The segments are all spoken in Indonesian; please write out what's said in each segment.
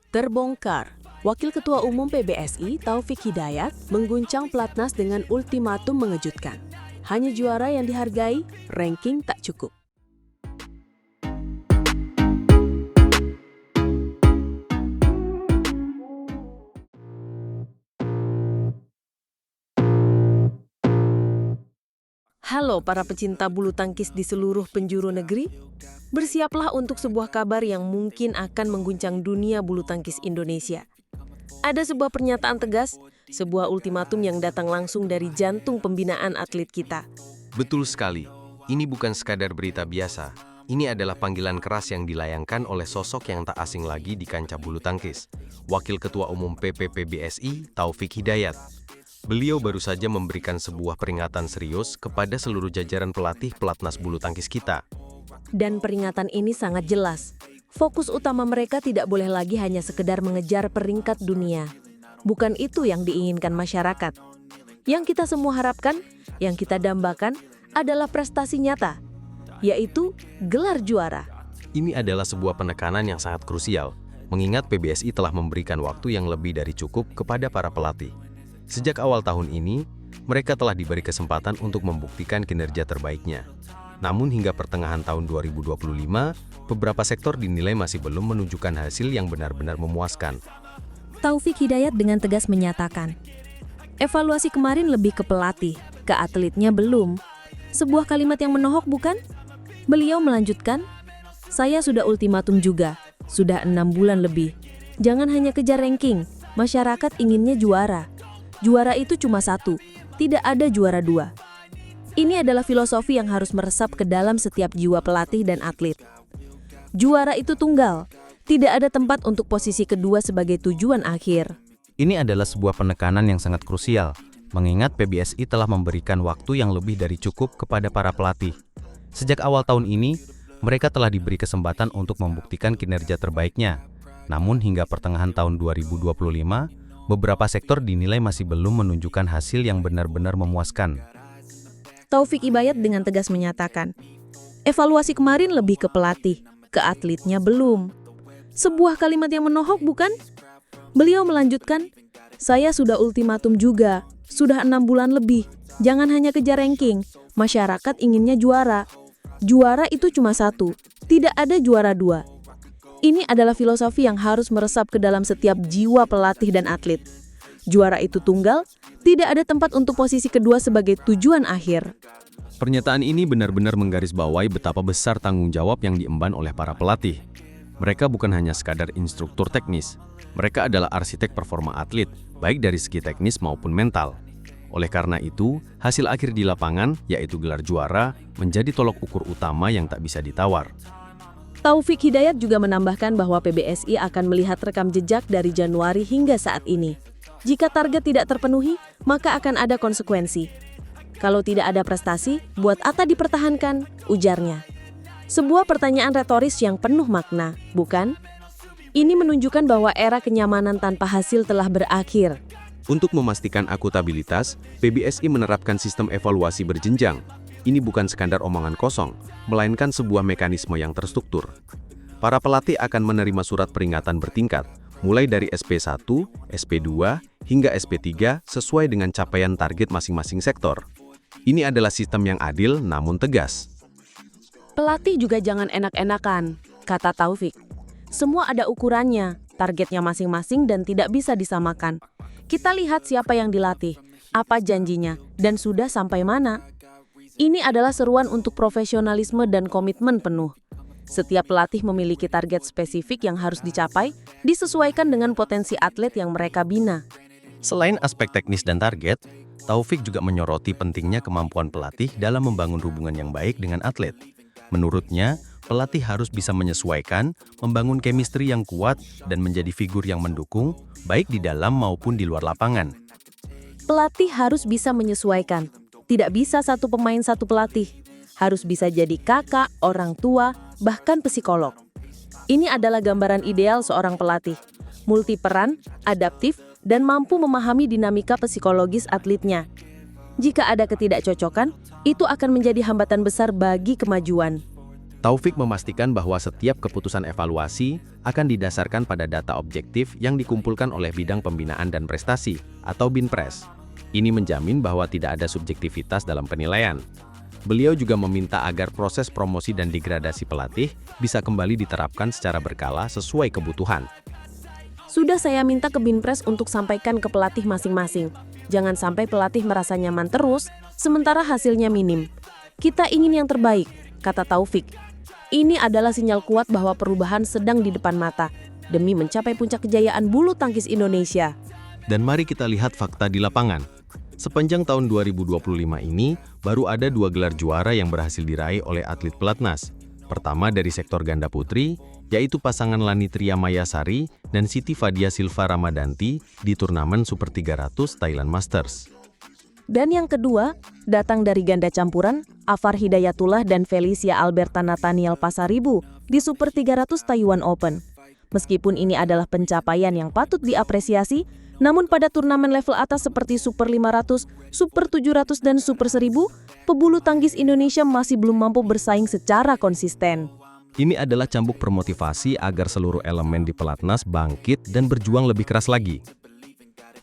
Terbongkar, Wakil Ketua Umum PBSI Taufik Hidayat mengguncang pelatnas dengan ultimatum mengejutkan. Hanya juara yang dihargai, ranking tak cukup. Halo para pecinta bulu tangkis di seluruh penjuru negeri, bersiaplah untuk sebuah kabar yang mungkin akan mengguncang dunia bulu tangkis Indonesia. Ada sebuah pernyataan tegas, sebuah ultimatum yang datang langsung dari jantung pembinaan atlet kita. Betul sekali, ini bukan sekadar berita biasa. Ini adalah panggilan keras yang dilayangkan oleh sosok yang tak asing lagi di kancah bulu tangkis, Wakil Ketua Umum PPPBSI Taufik Hidayat. Beliau baru saja memberikan sebuah peringatan serius kepada seluruh jajaran pelatih pelatnas bulu tangkis kita. Dan peringatan ini sangat jelas. Fokus utama mereka tidak boleh lagi hanya sekedar mengejar peringkat dunia. Bukan itu yang diinginkan masyarakat. Yang kita semua harapkan, yang kita dambakan adalah prestasi nyata, yaitu gelar juara. Ini adalah sebuah penekanan yang sangat krusial, mengingat PBSI telah memberikan waktu yang lebih dari cukup kepada para pelatih. Sejak awal tahun ini, mereka telah diberi kesempatan untuk membuktikan kinerja terbaiknya. Namun hingga pertengahan tahun 2025, beberapa sektor dinilai masih belum menunjukkan hasil yang benar-benar memuaskan. Taufik Hidayat dengan tegas menyatakan, evaluasi kemarin lebih ke pelatih, ke atletnya belum. Sebuah kalimat yang menohok bukan? Beliau melanjutkan, saya sudah ultimatum juga, sudah 6 bulan lebih. Jangan hanya kejar ranking, masyarakat inginnya juara. Juara itu cuma satu, tidak ada juara dua. Ini adalah filosofi yang harus meresap ke dalam setiap jiwa pelatih dan atlet. Juara itu tunggal, tidak ada tempat untuk posisi kedua sebagai tujuan akhir. Ini adalah sebuah penekanan yang sangat krusial, mengingat PBSI telah memberikan waktu yang lebih dari cukup kepada para pelatih. Sejak awal tahun ini, mereka telah diberi kesempatan untuk membuktikan kinerja terbaiknya. Namun hingga pertengahan tahun 2025, beberapa sektor dinilai masih belum menunjukkan hasil yang benar-benar memuaskan. Taufik Hidayat dengan tegas menyatakan, evaluasi kemarin lebih ke pelatih, ke atletnya belum. Sebuah kalimat yang menohok bukan? Beliau melanjutkan, saya sudah ultimatum juga, sudah 6 bulan lebih. Jangan hanya kejar ranking, masyarakat inginnya juara. Juara itu cuma satu, tidak ada juara dua. Ini adalah filosofi yang harus meresap ke dalam setiap jiwa pelatih dan atlet. Juara itu tunggal, tidak ada tempat untuk posisi kedua sebagai tujuan akhir. Pernyataan ini benar-benar menggarisbawahi betapa besar tanggung jawab yang diemban oleh para pelatih. Mereka bukan hanya sekadar instruktur teknis, mereka adalah arsitek performa atlet, baik dari segi teknis maupun mental. Oleh karena itu, hasil akhir di lapangan, yaitu gelar juara, menjadi tolok ukur utama yang tak bisa ditawar. Taufik Hidayat juga menambahkan bahwa PBSI akan melihat rekam jejak dari Januari hingga saat ini. Jika target tidak terpenuhi, maka akan ada konsekuensi. Kalau tidak ada prestasi, buat apa dipertahankan? Ujarnya. Sebuah pertanyaan retoris yang penuh makna, bukan? Ini menunjukkan bahwa era kenyamanan tanpa hasil telah berakhir. Untuk memastikan akutabilitas, PBSI menerapkan sistem evaluasi berjenjang. Ini bukan sekadar omongan kosong, melainkan sebuah mekanisme yang terstruktur. Para pelatih akan menerima surat peringatan bertingkat, mulai dari SP1, SP2, hingga SP3 sesuai dengan capaian target masing-masing sektor. Ini adalah sistem yang adil namun tegas. Pelatih juga jangan enak-enakan, kata Taufik. Semua ada ukurannya, targetnya masing-masing dan tidak bisa disamakan. Kita lihat siapa yang dilatih, apa janjinya, dan sudah sampai mana. Ini adalah seruan untuk profesionalisme dan komitmen penuh. Setiap pelatih memiliki target spesifik yang harus dicapai, disesuaikan dengan potensi atlet yang mereka bina. Selain aspek teknis dan target, Taufik juga menyoroti pentingnya kemampuan pelatih dalam membangun hubungan yang baik dengan atlet. Menurutnya, pelatih harus bisa menyesuaikan, membangun chemistry yang kuat, dan menjadi figur yang mendukung, baik di dalam maupun di luar lapangan. Pelatih harus bisa menyesuaikan. Tidak bisa satu pemain satu pelatih. Harus bisa jadi kakak, orang tua, bahkan psikolog. Ini adalah gambaran ideal seorang pelatih. Multiperan, adaptif, dan mampu memahami dinamika psikologis atletnya. Jika ada ketidakcocokan, itu akan menjadi hambatan besar bagi kemajuan. Taufik memastikan bahwa setiap keputusan evaluasi akan didasarkan pada data objektif yang dikumpulkan oleh Bidang Pembinaan dan Prestasi atau BINPres. Ini menjamin bahwa tidak ada subjektivitas dalam penilaian. Beliau juga meminta agar proses promosi dan degradasi pelatih bisa kembali diterapkan secara berkala sesuai kebutuhan. Sudah saya minta ke BINPres untuk sampaikan ke pelatih masing-masing. Jangan sampai pelatih merasa nyaman terus, sementara hasilnya minim. Kita ingin yang terbaik, kata Taufik. Ini adalah sinyal kuat bahwa perubahan sedang di depan mata, demi mencapai puncak kejayaan bulu tangkis Indonesia. Dan mari kita lihat fakta di lapangan. Sepanjang tahun 2025 ini, baru ada 2 gelar juara yang berhasil diraih oleh atlet pelatnas. Pertama dari sektor ganda putri, yaitu pasangan Lani Tria Mayasari dan Siti Fadia Silva Ramadanti di turnamen Super 300 Thailand Masters. Dan yang kedua, datang dari ganda campuran, Afar Hidayatullah dan Felicia Alberta Nathaniel Pasaribu di Super 300 Taiwan Open. Meskipun ini adalah pencapaian yang patut diapresiasi, namun pada turnamen level atas seperti Super 500, Super 700 dan Super 1000, pebulu tangkis Indonesia masih belum mampu bersaing secara konsisten. Ini adalah cambuk permotivasi agar seluruh elemen di pelatnas bangkit dan berjuang lebih keras lagi.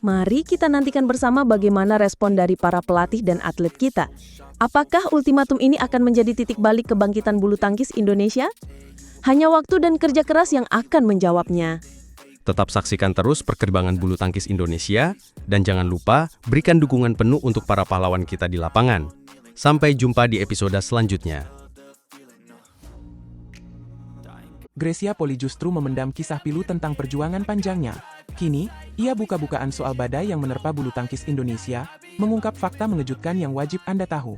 Mari kita nantikan bersama bagaimana respon dari para pelatih dan atlet kita. Apakah ultimatum ini akan menjadi titik balik kebangkitan bulu tangkis Indonesia? Hanya waktu dan kerja keras yang akan menjawabnya. Tetap saksikan terus perkembangan bulu tangkis Indonesia, dan jangan lupa berikan dukungan penuh untuk para pahlawan kita di lapangan. Sampai jumpa di episode selanjutnya. Grecia Poli justru memendam kisah pilu tentang perjuangan panjangnya. Kini, ia buka-bukaan soal badai yang menerpa bulu tangkis Indonesia, mengungkap fakta mengejutkan yang wajib Anda tahu.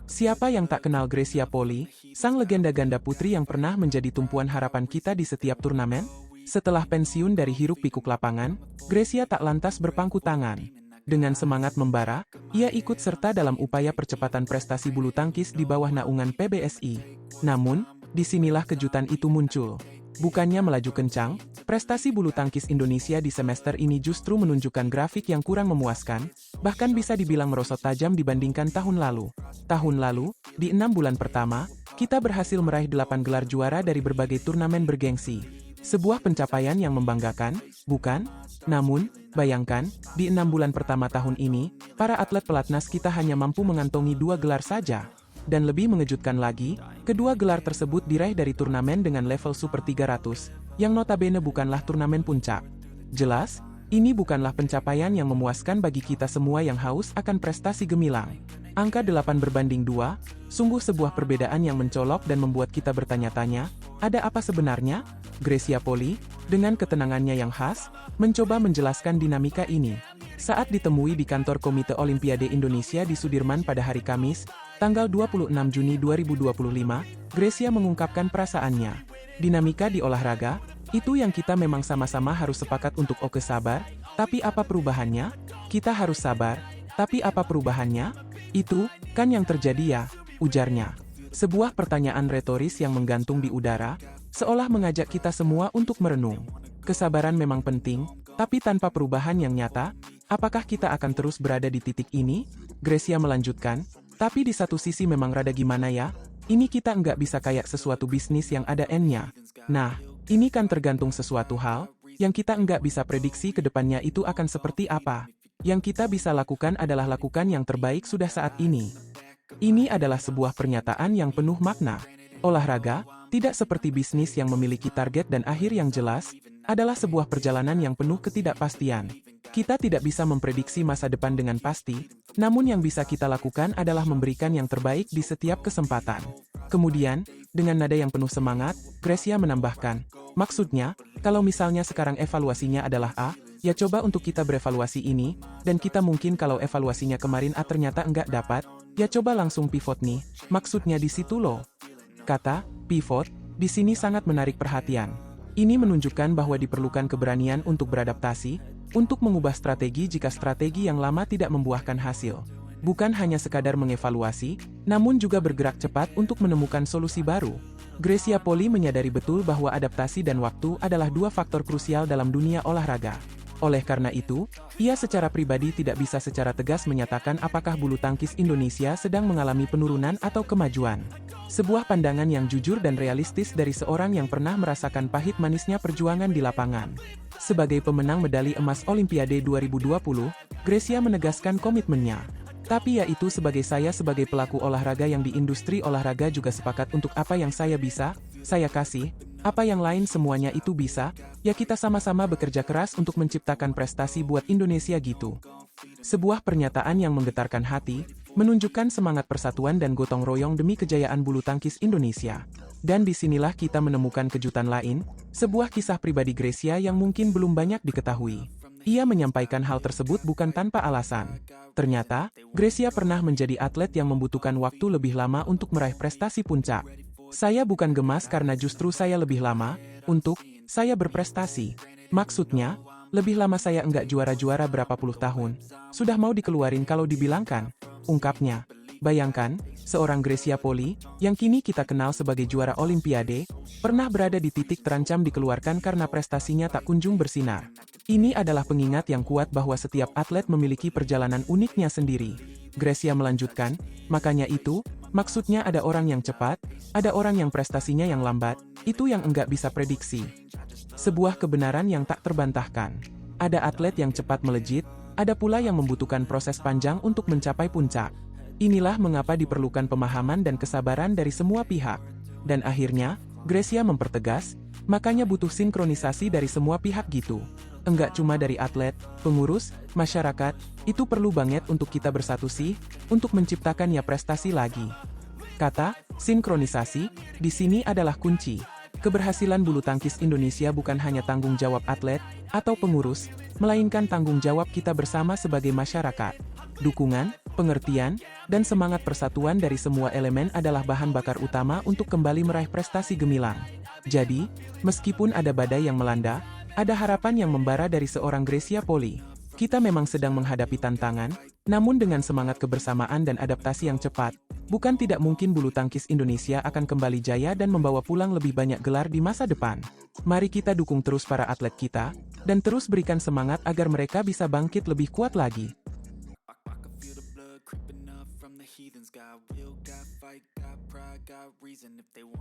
Siapa yang tak kenal Grecia Poli, sang legenda ganda putri yang pernah menjadi tumpuan harapan kita di setiap turnamen? Setelah pensiun dari hiruk-pikuk lapangan, Grecia tak lantas berpangku tangan. Dengan semangat membara, ia ikut serta dalam upaya percepatan prestasi bulu tangkis di bawah naungan PBSI. Namun, disinilah kejutan itu muncul. Bukannya melaju kencang, prestasi bulu tangkis Indonesia di semester ini justru menunjukkan grafik yang kurang memuaskan, bahkan bisa dibilang merosot tajam dibandingkan tahun lalu. Tahun lalu, di 6 bulan pertama, kita berhasil meraih 8 gelar juara dari berbagai turnamen bergengsi. Sebuah pencapaian yang membanggakan, bukan? Namun, bayangkan, di 6 bulan pertama tahun ini, para atlet pelatnas kita hanya mampu mengantongi 2 gelar saja. Dan lebih mengejutkan lagi, kedua gelar tersebut diraih dari turnamen dengan level Super 300, yang notabene bukanlah turnamen puncak. Jelas, ini bukanlah pencapaian yang memuaskan bagi kita semua yang haus akan prestasi gemilang. Angka 8/2, sungguh sebuah perbedaan yang mencolok dan membuat kita bertanya-tanya, ada apa sebenarnya? Grecia Poli, dengan ketenangannya yang khas, mencoba menjelaskan dinamika ini. Saat ditemui di kantor Komite Olimpiade Indonesia di Sudirman pada hari Kamis, tanggal 26 Juni 2025, Grecia mengungkapkan perasaannya. Dinamika di olahraga, itu yang kita memang sama-sama harus sepakat untuk oke sabar, tapi apa perubahannya? Kita harus sabar, tapi apa perubahannya? Itu, kan yang terjadi ya, ujarnya. Sebuah pertanyaan retoris yang menggantung di udara, seolah mengajak kita semua untuk merenung. Kesabaran memang penting, tapi tanpa perubahan yang nyata, apakah kita akan terus berada di titik ini? Grecia melanjutkan, tapi di satu sisi memang rada gimana ya, ini kita nggak bisa kayak sesuatu bisnis yang ada N-nya. Nah, ini kan tergantung sesuatu hal, yang kita nggak bisa prediksi ke depannya itu akan seperti apa. Yang kita bisa lakukan adalah lakukan yang terbaik sudah saat ini. Ini adalah sebuah pernyataan yang penuh makna. Olahraga, tidak seperti bisnis yang memiliki target dan akhir yang jelas, adalah sebuah perjalanan yang penuh ketidakpastian. Kita tidak bisa memprediksi masa depan dengan pasti, namun yang bisa kita lakukan adalah memberikan yang terbaik di setiap kesempatan. Kemudian, dengan nada yang penuh semangat, Grecia menambahkan, maksudnya, kalau misalnya sekarang evaluasinya adalah A, ya coba untuk kita berevaluasi ini, dan kita mungkin kalau evaluasinya kemarin A ternyata enggak dapat, ya coba langsung pivot nih, maksudnya di situ loh. Kata, pivot, di sini sangat menarik perhatian. Ini menunjukkan bahwa diperlukan keberanian untuk beradaptasi, untuk mengubah strategi jika strategi yang lama tidak membuahkan hasil. Bukan hanya sekadar mengevaluasi, namun juga bergerak cepat untuk menemukan solusi baru. Gracia Poli menyadari betul bahwa adaptasi dan waktu adalah dua faktor krusial dalam dunia olahraga. Oleh karena itu, ia secara pribadi tidak bisa secara tegas menyatakan apakah bulu tangkis Indonesia sedang mengalami penurunan atau kemajuan. Sebuah pandangan yang jujur dan realistis dari seorang yang pernah merasakan pahit manisnya perjuangan di lapangan. Sebagai pemenang medali emas Olimpiade 2020, Gracia menegaskan komitmennya. Tapi yaitu sebagai pelaku olahraga yang di industri olahraga juga sepakat untuk apa yang saya bisa, saya kasih, apa yang lain semuanya itu bisa, ya kita sama-sama bekerja keras untuk menciptakan prestasi buat Indonesia gitu. Sebuah pernyataan yang menggetarkan hati, menunjukkan semangat persatuan dan gotong royong demi kejayaan bulu tangkis Indonesia. Dan disinilah kita menemukan kejutan lain, sebuah kisah pribadi Gracia yang mungkin belum banyak diketahui. Ia menyampaikan hal tersebut bukan tanpa alasan. Ternyata, Gracia pernah menjadi atlet yang membutuhkan waktu lebih lama untuk meraih prestasi puncak. Saya bukan gemas karena justru saya lebih lama, saya berprestasi. Maksudnya, lebih lama saya enggak juara-juara berapa puluh tahun. Sudah mau dikeluarin kalau dibilangkan, ungkapnya. Bayangkan, seorang Gracia Poli, yang kini kita kenal sebagai juara Olimpiade, pernah berada di titik terancam dikeluarkan karena prestasinya tak kunjung bersinar. Ini adalah pengingat yang kuat bahwa setiap atlet memiliki perjalanan uniknya sendiri. Gracia melanjutkan, makanya itu, maksudnya ada orang yang cepat, ada orang yang prestasinya yang lambat, itu yang enggak bisa prediksi. Sebuah kebenaran yang tak terbantahkan. Ada atlet yang cepat melejit, ada pula yang membutuhkan proses panjang untuk mencapai puncak. Inilah mengapa diperlukan pemahaman dan kesabaran dari semua pihak. Dan akhirnya, Gracia mempertegas, makanya butuh sinkronisasi dari semua pihak gitu. Enggak cuma dari atlet, pengurus, masyarakat, itu perlu banget untuk kita bersatu sih, untuk menciptakan ya prestasi lagi. Kata, sinkronisasi, di sini adalah kunci. Keberhasilan bulu tangkis Indonesia bukan hanya tanggung jawab atlet, atau pengurus, melainkan tanggung jawab kita bersama sebagai masyarakat. Dukungan, pengertian, dan semangat persatuan dari semua elemen adalah bahan bakar utama untuk kembali meraih prestasi gemilang. Jadi, meskipun ada badai yang melanda, ada harapan yang membara dari seorang Gracia Poli. Kita memang sedang menghadapi tantangan, namun dengan semangat kebersamaan dan adaptasi yang cepat, bukan tidak mungkin bulu tangkis Indonesia akan kembali jaya dan membawa pulang lebih banyak gelar di masa depan. Mari kita dukung terus para atlet kita, dan terus berikan semangat agar mereka bisa bangkit lebih kuat lagi. Creeping up from the heathens, got will, got fight, got pride, got reason. If they wanna